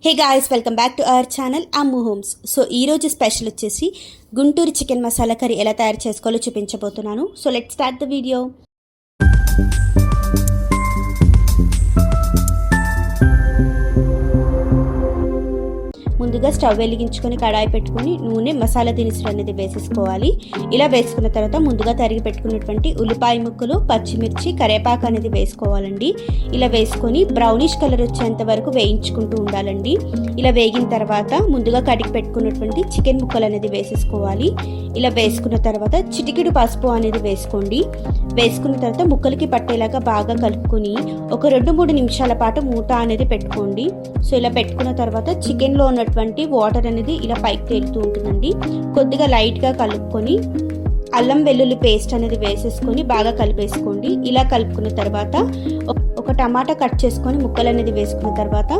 Hey guys, welcome back to our channel Ammu homes. So ఈరోజు special వచ్చేసి Guntur chicken masala curry ఎలా తయారు చేసుకోవాలో చూపించబోతున్నాను. So let's start the video. ముందుగా స్టవ్ వెలిగించుకొని కడాయి పెట్టుకొని నూనె, మసాలా దినుసులు అనేది వేసేసుకోవాలి. ఇలా వేసుకున్న తర్వాత ముందుగా తరిగి పెట్టుకున్నటువంటి ఉల్లిపాయ ముక్కలు, పచ్చిమిర్చి, కరివేపాకు అనేది వేసుకోవాలండి. ఇలా వేసుకొని బ్రౌనిష్ కలర్ వచ్చేంత వరకు వేయించుకుంటూ ఉండాలండి. ఇలా వేగిన తర్వాత ముందుగా కడిగి పెట్టుకున్నటువంటి చికెన్ ముక్కలు అనేది వేసేసుకోవాలి. ఇలా వేసుకున్న తర్వాత చిటికెడు పసుపు అనేది వేసుకోండి. వేసుకున్న తర్వాత ముక్కలకి పట్టేలాగా బాగా కలుపుకొని ఒక 2-3 నిమిషాల పాటు మూత అనేది పెట్టుకోండి. సో ఇలా పెట్టుకున్న తర్వాత చికెన్లో ఉన్నటువంటి వాటర్ అనేది ఇలా పైకి తేలుతూ ఉంటుందండి. కొద్దిగా లైట్గా కలుపుకొని అల్లం వెల్లుల్లి పేస్ట్ అనేది వేసేసుకొని బాగా కలిపేసుకోండి. ఇలా కలుపుకున్న తర్వాత ఒక టమాటా కట్ చేసుకొని ముక్కలు అనేది వేసుకున్న తర్వాత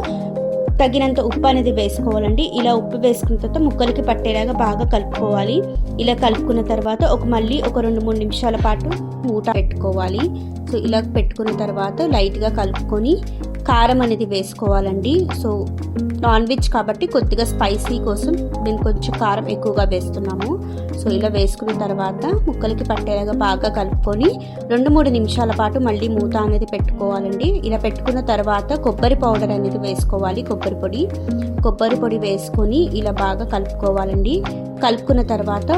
తగినంత ఉప్పు అనేది వేసుకోవాలండి. ఇలా ఉప్పు వేసుకున్న తర్వాత ముక్కలకి పట్టేలాగా బాగా కలుపుకోవాలి. ఇలా కలుపుకున్న తర్వాత మళ్ళీ ఒక 2-3 నిమిషాల పాటు మూత పెట్టుకోవాలి. సో ఇలా పెట్టుకున్న తర్వాత లైట్గా కలుపుకొని కారం అనేది వేసుకోవాలండి. సో నాన్ వెజ్ కాబట్టి కొద్దిగా స్పైసీ కోసం మేము కొంచెం కారం ఎక్కువగా వేస్తున్నాము. సో ఇలా వేసుకున్న తర్వాత ముక్కలకి పట్టేలాగా బాగా కలుపుకొని 2-3 నిమిషాల పాటు మళ్ళీ మూత అనేది పెట్టుకోవాలండి. ఇలా పెట్టుకున్న తర్వాత కొబ్బరి పౌడర్ అనేది వేసుకోవాలి. కొబ్బరి పొడి వేసుకొని ఇలా బాగా కలుపుకోవాలండి. కలుపుకున్న తర్వాత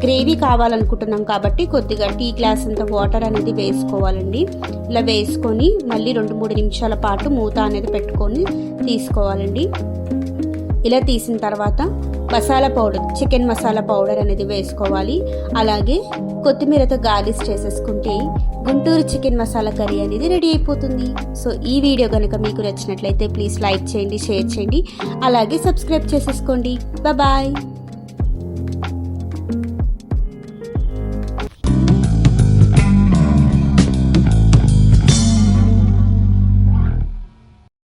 గ్రేవీ కావాలనుకుంటున్నాం కాబట్టి కొద్దిగా టీ గ్లాస్ అంత వాటర్ అనేది వేసుకోవాలండి. ఇలా వేసుకొని మళ్ళీ 2-3 నిమిషాల పాటు మూత అనేది పెట్టుకొని తీసుకోవాలండి. ఇలా తీసిన తర్వాత masala powder, chicken masala powder అనేది వేసుకోవాలి. అలాగే కొత్తిమీరతో గార్నిష్ చేసేసుకుంటే గుంటూరు చికెన్ మసాలా కర్రీ అనేది రెడీ అయిపోతుంది. సో ఈ వీడియో కనుక మీకు నచ్చినట్లయితే ప్లీజ్ లైక్ చేయండి, షేర్ చేయండి, అలాగే సబ్స్క్రైబ్ చేసేసుకోండి. బాయ్.